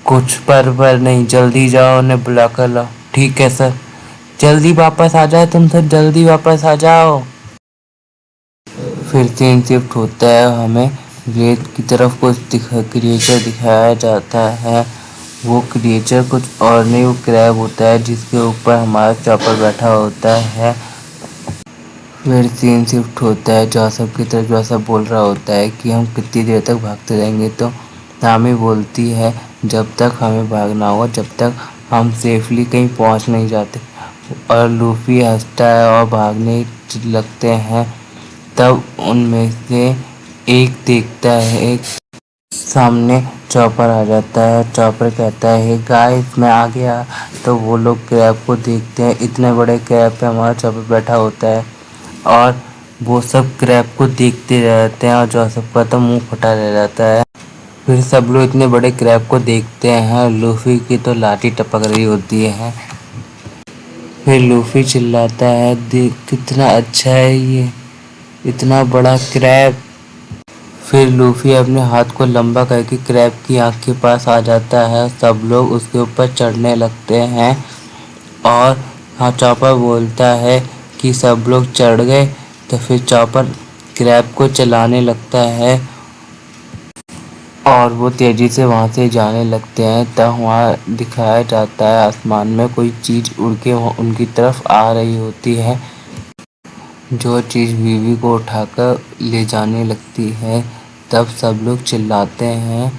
कुछ पर नहीं, जल्दी जाओ, उन्हें बुला कर लाओ। ठीक है सर। जल्दी वापस आ जाए तुम सर, जल्दी वापस आ जाओ। फिर सीन शिफ्ट होता है, हमें रेत की तरफ कुछ क्रिएचर दिखाया जाता है। वो क्रिएचर कुछ और नहीं, वो क्रैब होता है जिसके ऊपर हमारा चॉपर बैठा होता है। फिर सीन शिफ्ट होता है जोसेफ की तरफ। जोसेफ बोल रहा होता है कि हम कितनी देर तक भागते रहेंगे, तो नामी बोलती है जब तक हमें भागना होगा, जब तक हम सेफली कहीं पहुंच नहीं जाते। और लूफी हंसता है और भागने लगते हैं। तब उनमें से एक देखता है, एक सामने चॉपर आ जाता है। चॉपर कहता है गाइस मैं आ गया। तो वो लोग क्रैब को देखते हैं, इतने बड़े क्रैब पे हमारा चॉपर बैठा होता है और वो सब क्रैब को देखते रहते हैं और जोसेफ का तो मुंह फटा रह जाता है। फिर सब लोग इतने बड़े क्रैब को देखते हैं, लूफी की तो लाठी टपक रही होती है। फिर लूफी चिल्लाता है देख कितना अच्छा है ये, इतना बड़ा क्रैब। फिर लूफी अपने हाथ को लंबा करके क्रैब की आँख के पास आ जाता है। सब लोग उसके ऊपर चढ़ने लगते हैं और हाँ चॉपर बोलता है कि सब लोग चढ़ गए। तो फिर चॉपर क्रैब को चलाने लगता है और वो तेज़ी से वहाँ से जाने लगते हैं। तब वहाँ दिखाया जाता है आसमान में कोई चीज़ उड़ के उनकी तरफ आ रही होती है, जो चीज़ वीवी को उठाकर ले जाने लगती है। तब सब लोग चिल्लाते हैं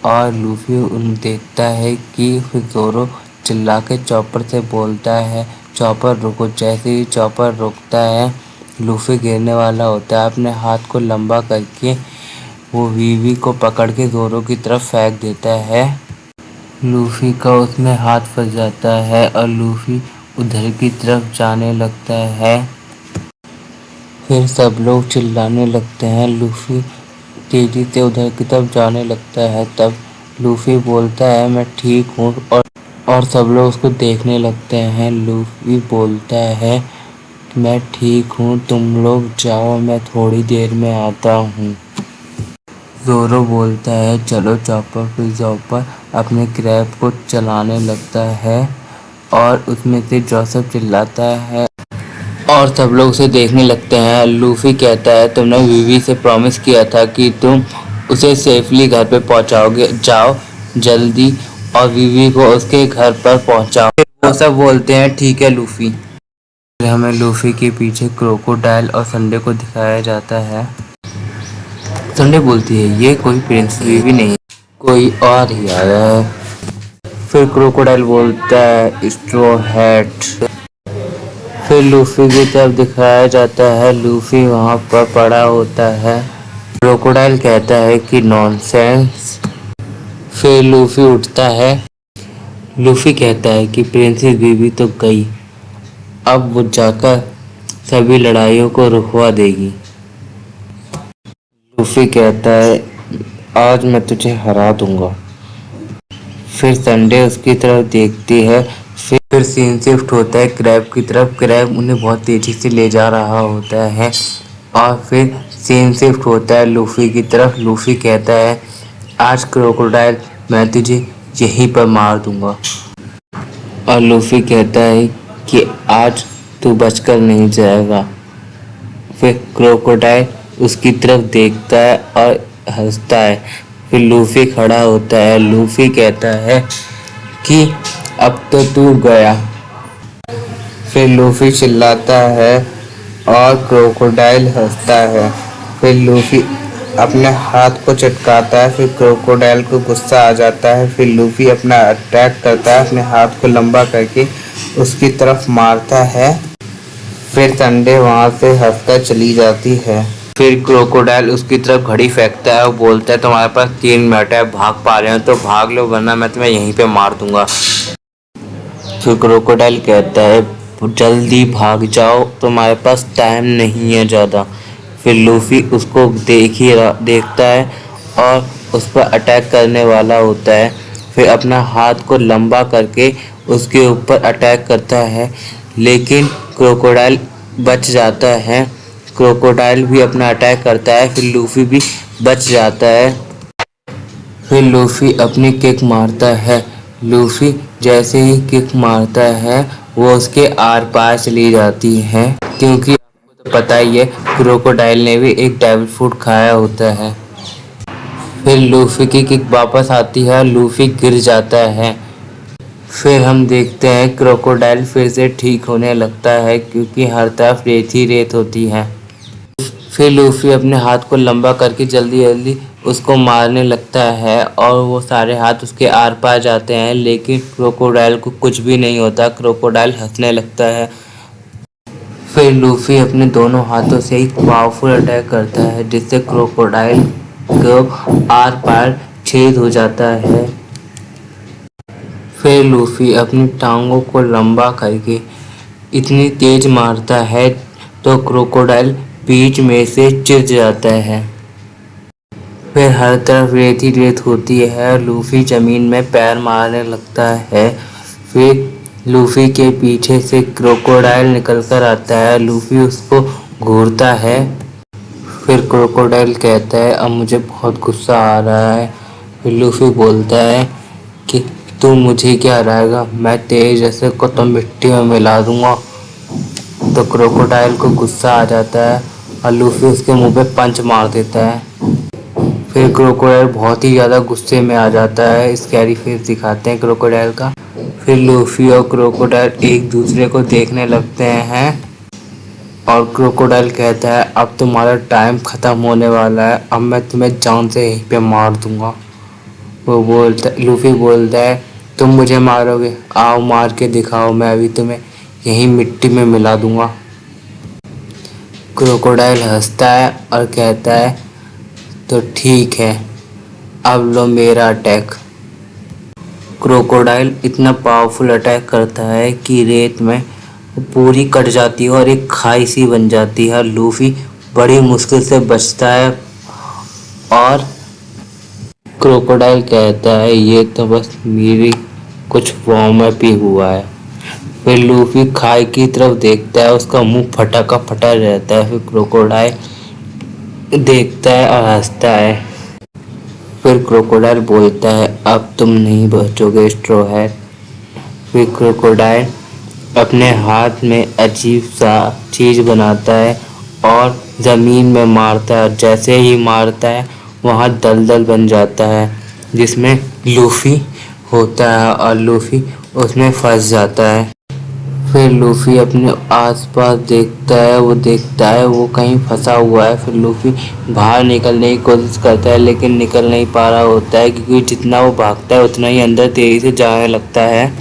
और लूफी उन देखता है कि फिर ज़ोरो चिल्ला के चॉपर से बोलता है चॉपर रुको। जैसे ही चॉपर रुकता है, लूफी गिरने वाला होता है। अपने हाथ को लंबा करके वो वीवी को पकड़ के ज़ोरो की तरफ फेंक देता है। लूफी का उसमें हाथ फंस जाता है और लूफी उधर की तरफ जाने लगता है। फिर सब लोग चिल्लाने लगते हैं, लूफी तेजी से उधर की तरफ जाने लगता है। तब लूफी बोलता है मैं ठीक हूँ और सब लोग उसको देखने लगते हैं। लूफी बोलता है मैं ठीक हूँ, तुम लोग जाओ, मैं थोड़ी देर में आता हूँ। ज़ोरो बोलता है चलो चॉपर। फिर चॉपर अपने क्रैब को चलाने लगता है और उसमें से जोसेफ चिल्लाता है और सब लोग उसे देखने लगते हैं। लूफी कहता है तुमने वीवी से प्रॉमिस किया था कि तुम उसे सेफली घर पे पहुंचाओगे, जाओ जल्दी और वीवी को उसके घर पर पहुंचाओ। वो सब बोलते हैं ठीक है लूफी। फिर हमें लूफी के पीछे क्रोकोडाइल और संडे को दिखाया जाता है। संडे बोलती है ये कोई प्रिंस वीवी नहीं, कोई और ही आया है। फिर क्रोकोडाइल बोलता है स्ट्रॉ हैट। फिर लूफी की तरफ दिखाया जाता है, लूफी वहाँ पर पड़ा होता है। क्रोकोडाइल कहता है कि नॉनसेंस। फिर लूफी उठता है। लूफी कहता है कि प्रिंसेस बीबी तो गई, अब वो जाकर सभी लड़ाइयों को रुकवा देगी। लूफी कहता है आज मैं तुझे हरा दूंगा। फिर संडे उसकी तरफ देखती है। फिर सीन शिफ्ट होता है क्रैब की तरफ। क्रैब उन्हें बहुत तेजी से ले जा रहा होता है और फिर सीन शिफ्ट होता है लूफी की तरफ। लूफी कहता है आज क्रोकोडाइल मैं तुझे यहीं पर मार दूंगा। और लूफी कहता है कि आज तू बचकर नहीं जाएगा। फिर क्रोकोडाइल उसकी तरफ देखता है और हंसता है। फिर लूफी खड़ा होता है। लूफी कहता है कि अब तो तू गया। फिर लूफी चिल्लाता है और क्रोकोडाइल हंसता है। फिर लूफी अपने हाथ को चटकाता है। फिर क्रोकोडाइल को गुस्सा आ जाता है। फिर लूफी अपना अटैक करता है, अपने हाथ को लंबा करके उसकी तरफ मारता है। फिर संडे वहाँ से हंसकर चली जाती है। फिर क्रोकोडाइल उसकी तरफ घड़ी फेंकता है और बोलता है तुम्हारे पास 3 मिनट है, भाग पा रहे हो तो भाग लो वरना मैं तुम्हें यहीं पे मार दूंगा। फिर क्रोकोडाइल कहता है जल्दी भाग जाओ, तुम्हारे पास टाइम नहीं है ज़्यादा। फिर लूफी उसको देखता है और उस पर अटैक करने वाला होता है। फिर अपना हाथ को लंबा करके उसके ऊपर अटैक करता है, लेकिन क्रोकोडाइल बच जाता है। क्रोकोडाइल भी अपना अटैक करता है, फिर लूफी भी बच जाता है। फिर लूफी अपनी किक मारता है। लूफी जैसे ही किक मारता है वो उसके आर पार चली जाती है, क्योंकि आपको तो पता ही है क्रोकोडाइल ने भी एक डेविल फ्रूट खाया होता है। फिर लूफी की किक वापस आती है, लूफी गिर जाता है। फिर हम देखते हैं क्रोकोडाइल फिर से ठीक होने लगता है, क्योंकि हर तरफ रेत ही रेत होती है। फिर लूफी अपने हाथ को लंबा करके जल्दी जल्दी उसको मारने लगता है और वो सारे हाथ उसके आर पार जाते हैं, लेकिन क्रोकोडाइल को कुछ भी नहीं होता। क्रोकोडाइल हंसने लगता है। फिर लूफी अपने दोनों हाथों से एक पावरफुल अटैक करता है, जिससे क्रोकोडाइल को आर पार छेद हो जाता है। फिर लूफी अपनी टांगों को लंबा करके इतनी तेज मारता है तो क्रोकोडाइल बीच में से चिर जाता है। फिर हर तरफ रेत ही रेत होती है। लूफी जमीन में पैर मारने लगता है। फिर लूफी के पीछे से क्रोकोडाइल निकल कर आता है। लूफी उसको घूरता है। फिर क्रोकोडाइल कहता है, अब मुझे बहुत गुस्सा आ रहा है। फिर लूफी बोलता है कि तू मुझे क्या हराएगा, मैं तेरे जैसे को तो मिट्टी में मिला दूंगा। तो क्रोकोडाइल को गुस्सा आ जाता है और लूफी उसके मुंह पे पंच मार देता है। फिर क्रोकोडाइल बहुत ही ज़्यादा गुस्से में आ जाता है। स्कैरी फेस दिखाते हैं क्रोकोडाइल का। फिर लूफी और क्रोकोडाइल एक दूसरे को देखने लगते हैं और क्रोकोडाइल कहता है, अब तुम्हारा टाइम ख़त्म होने वाला है, अब मैं तुम्हें जान से यहीं पे मार दूंगा। लूफी बोलता है, तुम मुझे मारोगे, आओ मार के दिखाओ, मैं अभी तुम्हें यहीं मिट्टी में मिला दूंगा। क्रोकोडाइल हंसता है और कहता है, तो ठीक है, अब लो मेरा अटैक। क्रोकोडाइल इतना पावरफुल अटैक करता है कि रेत में पूरी कट जाती है और एक खाई सी बन जाती है। लूफी बड़ी मुश्किल से बचता है और क्रोकोडाइल कहता है, ये तो बस मेरी कुछ वार्म अप ही हुआ है। फिर लूफी खाई की तरफ देखता है, उसका मुंह फटा का फटा रहता है। फिर क्रोकोडाइल देखता है और हंसता है। फिर क्रोकोडाइल बोलता है, अब तुम नहीं बचोगे स्ट्रॉ हैट। फिर क्रोकोडाइल अपने हाथ में अजीब सा चीज बनाता है और ज़मीन में मारता है। जैसे ही मारता है वहाँ दलदल बन जाता है, जिसमें लूफी होता है और लूफी उसमें फंस जाता है। फिर लूफी अपने आसपास देखता है वो कहीं फंसा हुआ है। फिर लूफी बाहर निकलने की कोशिश करता है, लेकिन निकल नहीं पा रहा होता है, क्योंकि जितना वो भागता है उतना ही अंदर तेजी से जाने लगता है।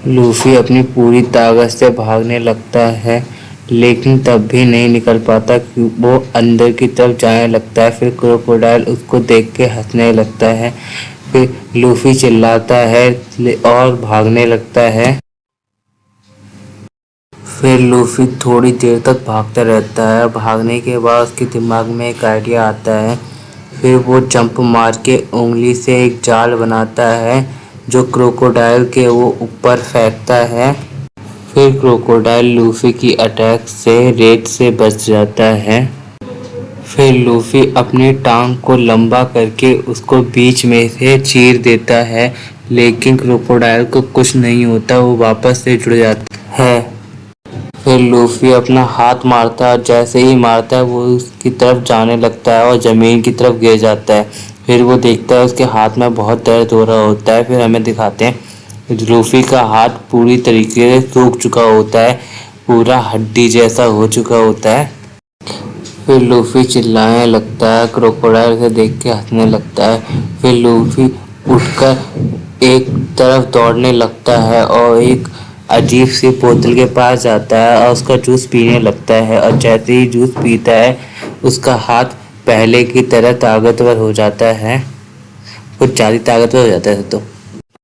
लूफी अपनी पूरी ताकत से भागने लगता है, लेकिन तब भी नहीं निकल पाता, क्योंकि वो अंदर की तरफ जाने लगता है। फिर क्रोकोडाइल उसको देख के हंसने लगता है। फिर लूफी चिल्लाता है और भागने लगता है। फिर लूफी थोड़ी देर तक भागता रहता है। भागने के बाद उसके दिमाग में एक आइडिया आता है। फिर वो जंप मार के उंगली से एक जाल बनाता है, जो क्रोकोडाइल के वो ऊपर फेंकता है। फिर क्रोकोडाइल लूफी की अटैक से रेत से बच जाता है। फिर लूफी अपनी टांग को लंबा करके उसको बीच में से चीर देता है, लेकिन क्रोकोडाइल को कुछ नहीं होता, वो वापस से जुड़ जाता है। फिर लूफी अपना हाथ मारता है और जैसे ही मारता है वो उसकी तरफ जाने लगता है और ज़मीन की तरफ गिर जाता है। फिर वो देखता है उसके हाथ में बहुत दर्द हो रहा होता है। फिर हमें दिखाते हैं लूफी का हाथ पूरी तरीके से सूख चुका होता है, पूरा हड्डी जैसा हो चुका होता है। फिर लूफी चिल्लाने लगता है, क्रोकोडाइल से देख के हंसने लगता है। फिर लूफी उठकर एक तरफ दौड़ने लगता है और एक अजीब सी बोतल के पास जाता है और उसका जूस पीने लगता है। और जैसे ही जूस पीता है उसका हाथ पहले की तरह ताकतवर हो जाता है, कुछ ज़्यादा ताकतवर हो जाता है। तो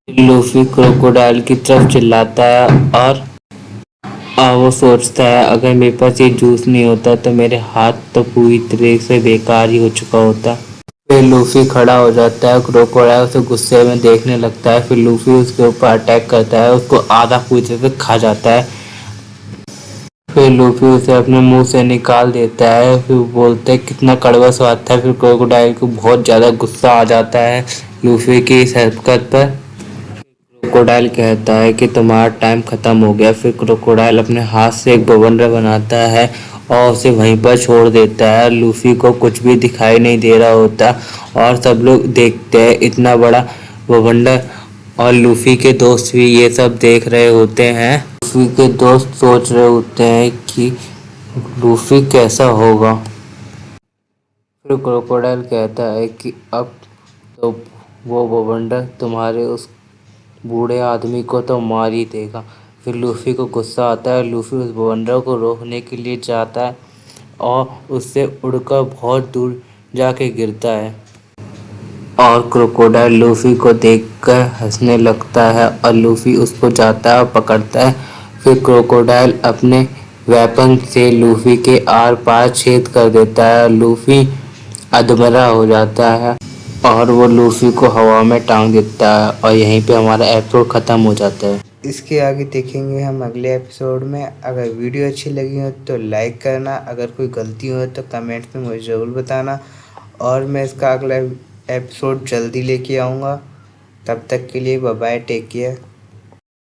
लूफी क्रोकोडाइल की तरफ चिल्लाता है और वो सोचता है, अगर मेरे पास ये जूस नहीं होता तो मेरे हाथ तो पूरी तरह से बेकार ही हो चुका होता। फिर लूफी खड़ा हो जाता है, क्रोकोडाइल उसे गुस्से में देखने लगता है। फिर लूफी उसके ऊपर अटैक करता है, उसको आधा पूरी तरह से खा जाता है। फिर लूफी उसे अपने मुंह से निकाल देता है। फिर बोलते हैं कितना कड़वा स्वाद था। फिर क्रोकोडाइल को बहुत ज़्यादा गुस्सा आ जाता है, लूफी की इस हरकत पर क्रोकोडाइल कहता है कि तुम्हारा टाइम खत्म हो गया। फिर क्रोकोडाइल अपने हाथ से एक बवंडर बनाता है और उसे वहीं पर छोड़ देता है। लूफी को कुछ भी दिखाई नहीं दे रहा होता और सब लोग देखते हैं इतना बड़ा बवंडर, और लूफी के दोस्त भी ये सब देख रहे होते हैं। लूफी के दोस्त सोच रहे होते हैं कि लूफी कैसा होगा। फिर क्रोकोडाइल कहता है कि अब तो वो बवंडर तुम्हारे उस बूढ़े आदमी को तो मार ही देगा। फिर लूफी को गुस्सा आता है। लूफी उस बवंडर को रोकने के लिए जाता है और उससे उड़कर बहुत दूर जाके गिरता है और क्रोकोडाइल लूफी को देखकर हंसने लगता है और लूफी उसको जाता है और पकड़ता है। फिर क्रोकोडाइल अपने वेपन से लूफी के आर पार छेद कर देता है। लूफी अधमरा हो जाता है और वो लूफी को हवा में टांग देता है और यहीं पे हमारा एपिसोड ख़त्म हो जाता है। इसके आगे देखेंगे हम अगले एपिसोड में। अगर वीडियो अच्छी लगी हो तो लाइक करना, अगर कोई गलती हो तो कमेंट में मुझे ज़रूर बताना, और मैं इसका अगला एपिसोड जल्दी लेके आऊँगा। तब तक के लिए बाय बाय, टेक केयर।